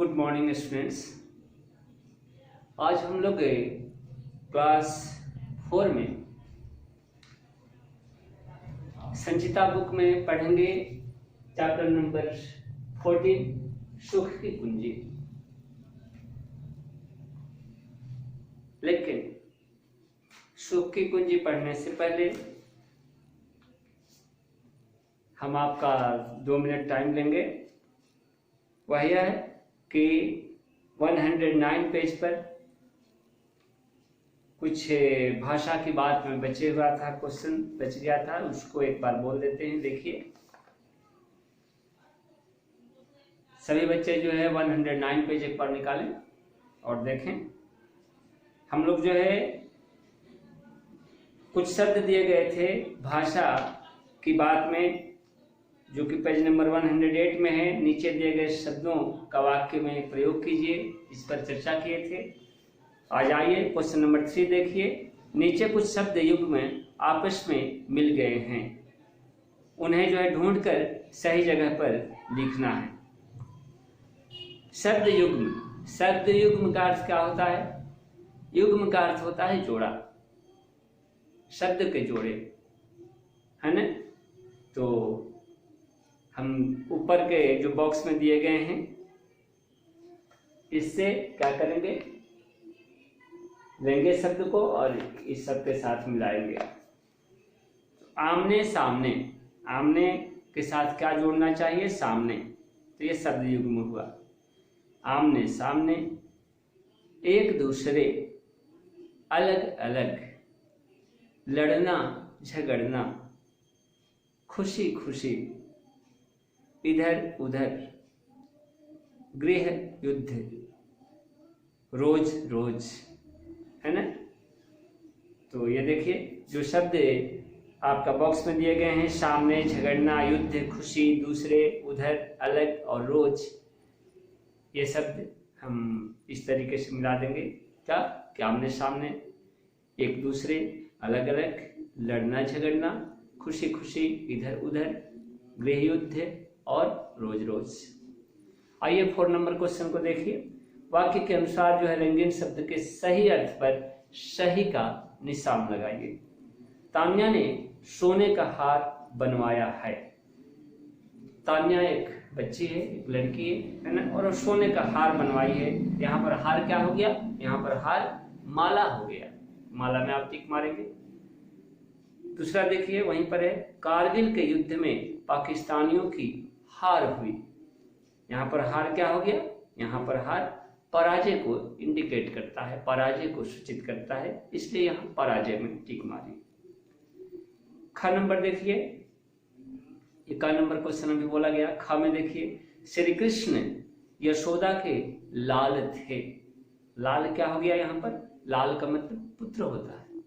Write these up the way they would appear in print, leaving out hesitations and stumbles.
Good morning students. आज हम लोग क्लास 4 में संचिता बुक में पढ़ेंगे चैप्टर नंबर 14 सुख की कुंजी। लेकिन सुख की कुंजी पढ़ने से पहले हम आपका 2 मिनट टाइम लेंगे। वह यह है कि 109 पेज पर कुछ भाषा की बात में बचे हुआ था, क्वेश्चन बच गया था, उसको एक बार बोल देते हैं। देखिए, सभी बच्चे जो है 109 पेज एक बार निकालें और देखें। हम लोग जो है कुछ शब्द दिए गए थे भाषा की बात में, जो कि पेज नंबर 108 में है। नीचे दिए गए शब्दों का वाक्य में प्रयोग कीजिए, इस पर चर्चा किए थे। आज आइए क्वेश्चन नंबर 3 देखिए। नीचे कुछ शब्द युग्म में आपस में मिल गए हैं, उन्हें जो है ढूंढकर सही जगह पर लिखना है। शब्द युग्म, शब्द युग्म का अर्थ क्या होता है? युग्म का अर्थ होता है जोड़ा, शब्द के जोड़े, है ना। तो हम ऊपर के जो बॉक्स में दिए गए हैं, इससे क्या करेंगे, लेंगे शब्द को और इस शब्द के साथ मिलाएंगे। आमने सामने, आमने के साथ क्या जोड़ना चाहिए? सामने। तो ये शब्द युग्म हुआ, आमने सामने, एक दूसरे, अलग अलग, लड़ना झगड़ना, खुशी खुशी, इधर उधर, गृह युद्ध, रोज रोज, है ना। तो ये देखिए जो शब्द आपका बॉक्स में दिए गए हैं, सामने, झगड़ना, युद्ध, खुशी, दूसरे, उधर, अलग और रोज, ये शब्द हम इस तरीके से मिला देंगे। क्या? कि आमने सामने, एक दूसरे, अलग अलग, लड़ना झगड़ना, खुशी खुशी, इधर उधर, गृह युद्ध और रोज रोज। आइए 4 नंबर क्वेश्चन को देखिए। वाक्य के अनुसार जो है रंगीन शब्द के सही अर्थ पर सही का निशान लगाइए। तान्या ने सोने का हार बनवाया है। तान्या एक बच्ची है, एक लड़की है ना, और सोने का हार बनवाई है। यहाँ पर हार क्या हो गया? यहाँ पर हार माला हो गया, माला में आप टिक मारेंगे। दूसरा देखिए, वहीं पर है, कारगिल के युद्ध में पाकिस्तानियों की हार हुई। यहाँ पर हार क्या हो गया? यहाँ पर हार पराजय को इंडिकेट करता है, पराजय को सूचित करता है, इसलिए यहाँ पराजय में टिक मारी। ख नंबर देखिए, ये का नंबर क्वेश्चन अभी बोला गया। ख में देखिए, श्री कृष्ण यशोदा के लाल थे। लाल क्या हो गया? यहाँ पर लाल का मतलब पुत्र होता है,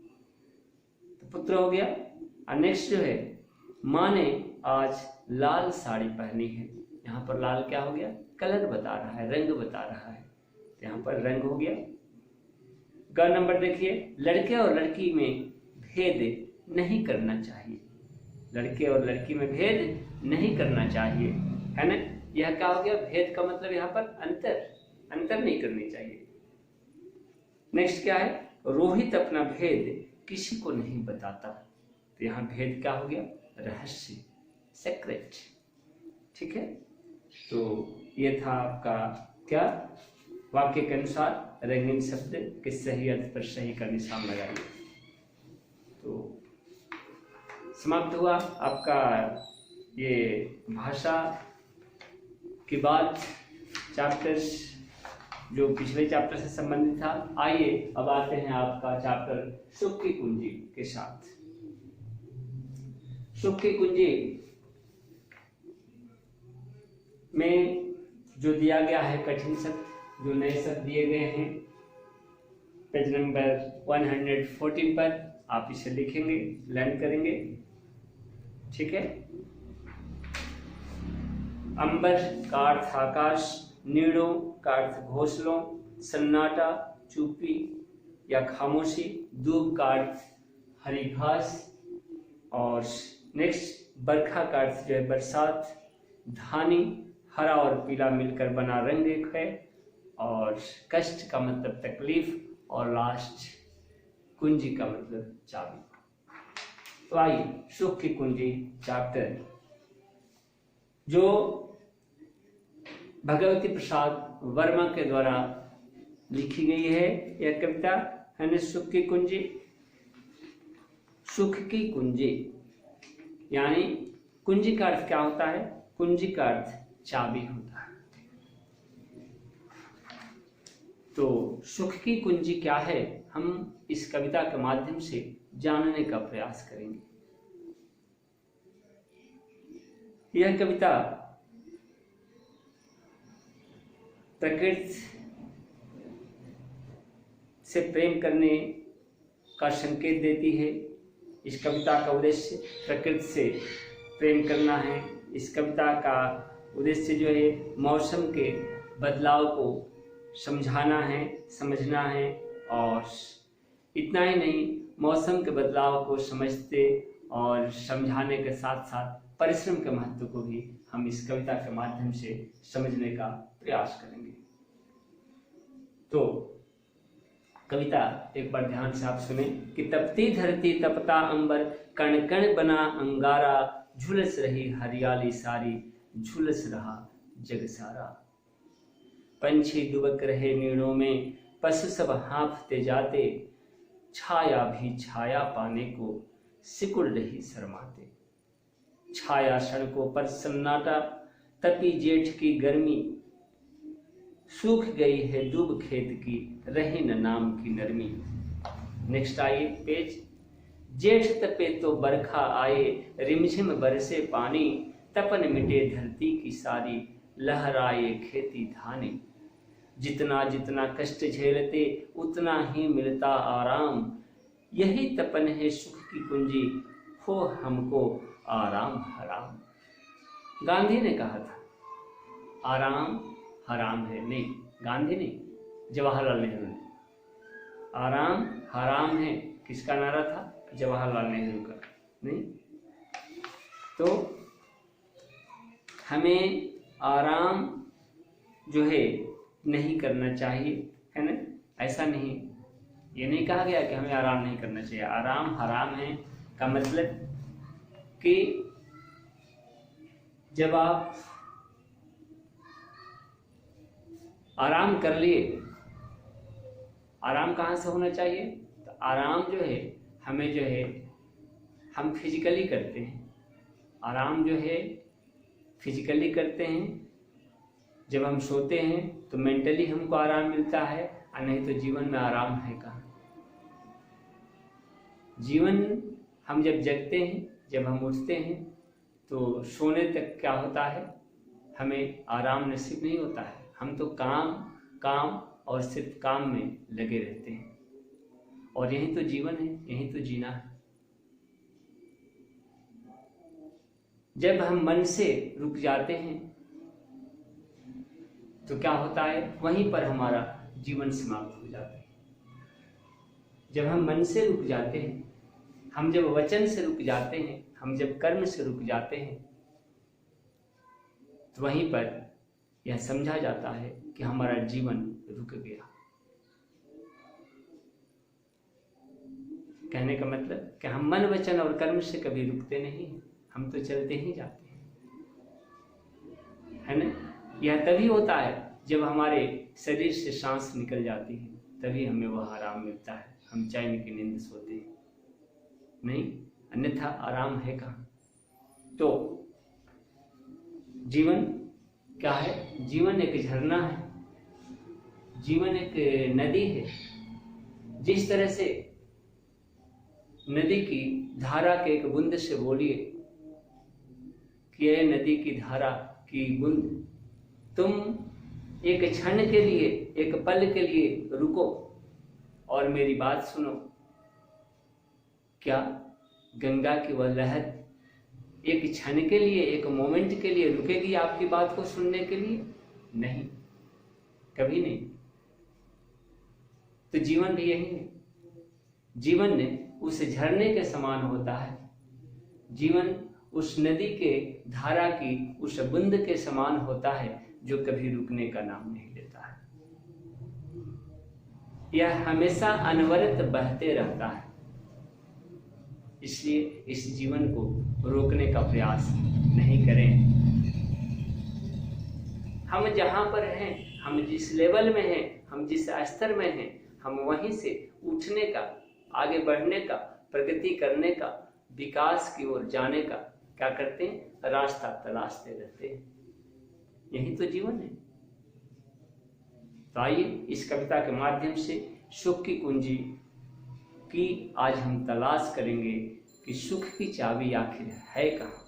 तो पुत्र हो गया। और नेक्स्ट जो है, माँ ने आज लाल साड़ी पहनी है। यहाँ पर लाल क्या हो गया? कलर बता रहा है, रंग बता रहा है, तो यहाँ पर रंग हो गया। ग नंबर देखिए, लड़के और लड़की में भेद नहीं करना चाहिए। लड़के और लड़की में भेद नहीं करना चाहिए, है ना। यह क्या हो गया? भेद का मतलब यहाँ पर अंतर नहीं करनी चाहिए। नेक्स्ट क्या है? रोहित अपना भेद किसी को नहीं बताता। तो यहाँ भेद क्या हो गया? रहस्य, सीक्रेट। ठीक है, तो ये था आपका क्या, वाक्य के अनुसार रंगीन शब्द के सही अर्थ पर सही का निशान लगाइए। तो समाप्त हुआ आपका ये भाषा की बात, चैप्टर्स जो पिछले चैप्टर से संबंधित था। आइए अब आते हैं आपका चैप्टर सुख की कुंजी के साथ। सुख की कुंजी में जो दिया गया है कठिन शब्द, जो नए शब्द दिए गए हैं, पेज नंबर 114 पर आप इसे लिखेंगे, लर्न करेंगे। ठीक है। अंबर का अर्थ आकाश, नीड़ों का अर्थ घोंसलों, सन्नाटा, चुप्पी या खामोशी, दूब का अर्थ हरी घास, और नेक्स्ट बरखा का अर्थ जो है बरसात, धानी हरा और पीला मिलकर बना रंग एक है, और कष्ट का मतलब तकलीफ, और लास्ट कुंजी का मतलब चाबी। तो आइए सुख की कुंजी चैप्टर, जो भगवती प्रसाद वर्मा के द्वारा लिखी गई है यह कविता है ना, सुख की कुंजी। सुख की कुंजी यानी कुंजी का अर्थ क्या होता है? कुंजी का अर्थ चाबी होता है। तो सुख की कुंजी क्या है, हम इस कविता के माध्यम से जानने का प्रयास करेंगे। यह कविता प्रकृति से प्रेम करने का संकेत देती है। इस कविता का उद्देश्य प्रकृति से प्रेम करना है। इस कविता का उद्देश्य जो है मौसम के बदलाव को समझाना है, समझना है, और इतना ही नहीं, मौसम के बदलाव को समझते और समझाने के साथ साथ परिश्रम के महत्व को भी हम इस कविता के माध्यम से समझने का प्रयास करेंगे। तो कविता एक बार ध्यान से आप सुने कि तपती धरती तपता अंबर, कण कण बना अंगारा, झुलस रही हरियाली सारी, झुलस रहा जग सारा। पंछी दुबक रहे नीड़ों में, पशु सब हाँफते जाते, छाया भी छाया पाने को सिकुड़ रही शर्माते। छाया सड़कों पर सन्नाटा, तपी जेठ की गर्मी, सूख गई है दूब खेत की, रही न नाम की नरमी। नेक्स्ट आइए पेज। जेठ तपे तो बरखा आए, रिमझिम बरसे पानी, तपन मिटे धरती की सारी, लहराए खेती धाने। जितना जितना कष्ट झेलते उतना ही मिलता आराम, यही तपन है सुख की कुंजी, हो हमको आराम हराम। गांधी ने कहा था आराम हराम है, नहीं गांधी नहीं, जवाहरलाल नेहरू ने। आराम हराम है किसका नारा था? जवाहरलाल नेहरू का, नहीं। तो हमें आराम जो है नहीं करना चाहिए, है ना। ऐसा नहीं, ये नहीं कहा गया कि हमें आराम नहीं करना चाहिए। आराम हराम है का मतलब कि जब आप आराम कर लिए, आराम कहाँ से होना चाहिए? तो आराम जो है हमें जो है हम फिजिकली करते हैं, आराम जो है फिजिकली करते हैं। जब हम सोते हैं तो मेंटली हमको आराम मिलता है, और नहीं तो जीवन में आराम है कहाँ? जीवन हम जब जगते हैं, जब हम उठते हैं, तो सोने तक क्या होता है, हमें आराम नसीब नहीं होता है। हम तो काम काम और सिर्फ काम में लगे रहते हैं, और यही तो जीवन है, यही तो जीना है। जब हम मन से रुक जाते हैं तो क्या होता है, वहीं पर हमारा जीवन समाप्त हो जाता है। जब हम मन से रुक जाते हैं, हम जब वचन से रुक जाते हैं, हम जब कर्म से रुक जाते हैं, तो वहीं पर यह समझा जाता है कि हमारा जीवन रुक गया। कहने का मतलब कि हम मन वचन और कर्म से कभी रुकते नहीं हैं, हम तो चलते ही जाते हैं, है ना। यह तभी होता है जब हमारे शरीर से सांस निकल जाती है, तभी हमें वह आराम मिलता है, हम चैन की नींद सोते हैं, नहीं अन्यथा आराम है कहाँ। तो जीवन क्या है? जीवन एक झरना है, जीवन एक नदी है। जिस तरह से नदी की धारा के एक बूंद से बोलिए कि ये नदी की धारा की बूंद, तुम एक क्षण के लिए, एक पल के लिए रुको और मेरी बात सुनो। क्या गंगा की वह लहर एक क्षण के लिए, एक मोमेंट के लिए रुकेगी आपकी बात को सुनने के लिए? नहीं, कभी नहीं। तो जीवन भी यही है, जीवन उस झरने के समान होता है। जीवन उस नदी के धारा की उस बूंद के समान होता है जो कभी रुकने का नाम नहीं लेता है। यह हमेशा अनवरत बहते रहता है। इसलिए इस जीवन को रोकने का प्रयास नहीं करें। हम जहाँ पर हैं, हम जिस लेवल में हैं, हम जिस स्तर में हैं, हम वहीं से उठने का, आगे बढ़ने का, प्रगति करने का, विकास की ओर जाने का क्या करते हैं? रास्ता तलाशते रहते हैं। यही तो जीवन है। तो आइए इस कविता के माध्यम से सुख की कुंजी की आज हम तलाश करेंगे कि सुख की चाबी आखिर है कहाँ।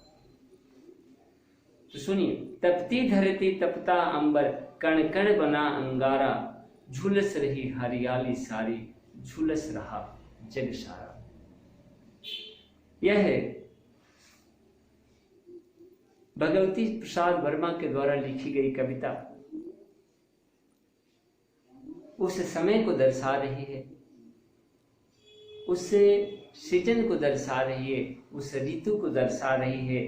तो सुनिए। तपती धरती तपता अंबर, कण कण बना अंगारा, झुलस रही हरियाली सारी, झुलस रहा जग सारा। यह है भगवती प्रसाद वर्मा के द्वारा लिखी गई कविता। उस समय को दर्शा रही है, उस सीजन को दर्शा रही है, उस ऋतु को दर्शा रही है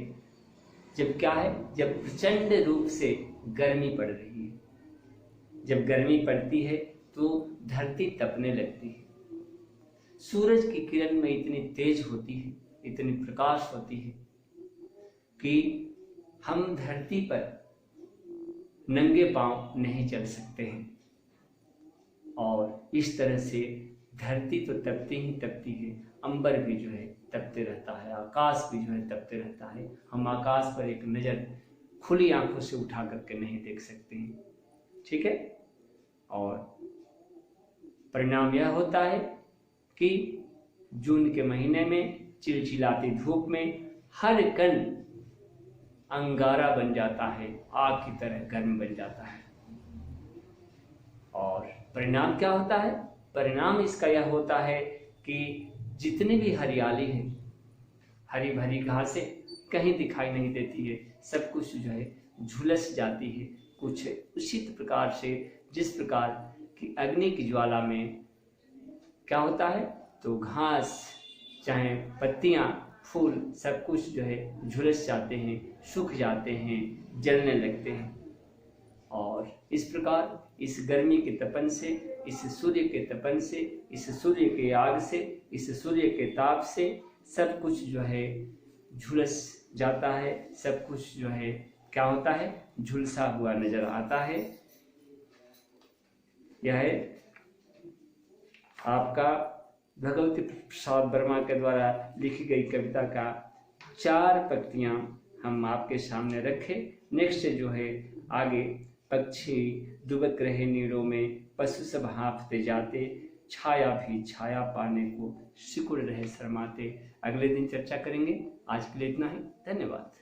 जब क्या है, जब प्रचंड रूप से गर्मी पड़ रही है। जब गर्मी पड़ती है तो धरती तपने लगती है। सूरज की किरण में इतनी तेज होती है, इतनी प्रकाश होती है कि हम धरती पर नंगे पांव नहीं चल सकते हैं। और इस तरह से धरती तो तपती ही तपती है, अंबर भी जो है तपते रहता है, आकाश भी जो है तपते रहता है। हम आकाश पर एक नज़र खुली आंखों से उठा करके नहीं देख सकते हैं। ठीक है। और परिणाम यह होता है कि जून के महीने में चिलचिलाती धूप में हर कण अंगारा बन जाता है, आग की तरह गर्म बन जाता है। और परिणाम क्या होता है? परिणाम इसका यह होता है कि जितनी भी हरियाली है, हरी भरी घासें कहीं दिखाई नहीं देती है, सब कुछ जो है झुलस जाती है। कुछ उचित प्रकार से जिस प्रकार की अग्नि की ज्वाला में क्या होता है, तो घास चाहे पत्तियां, फूल, सब कुछ जो है झुलस जाते हैं, सूख जाते हैं, जलने लगते हैं। और इस प्रकार इस गर्मी के तपन से, इस सूर्य के तपन से, इस सूर्य के आग से, इस सूर्य के ताप से सब कुछ जो है झुलस जाता है। सब कुछ जो है क्या होता है, झुलसा हुआ नजर आता है। यह है आपका भगवती प्रसाद वर्मा के द्वारा लिखी गई कविता का 4 पंक्तियां हम आपके सामने रखे। नेक्स्ट जो है आगे, पक्षी डुबक रहे नीरों में, पशु सब हाँफते जाते, छाया भी छाया पाने को सिकुड़ रहे शर्माते। अगले दिन चर्चा करेंगे। आज के लिए इतना ही। धन्यवाद।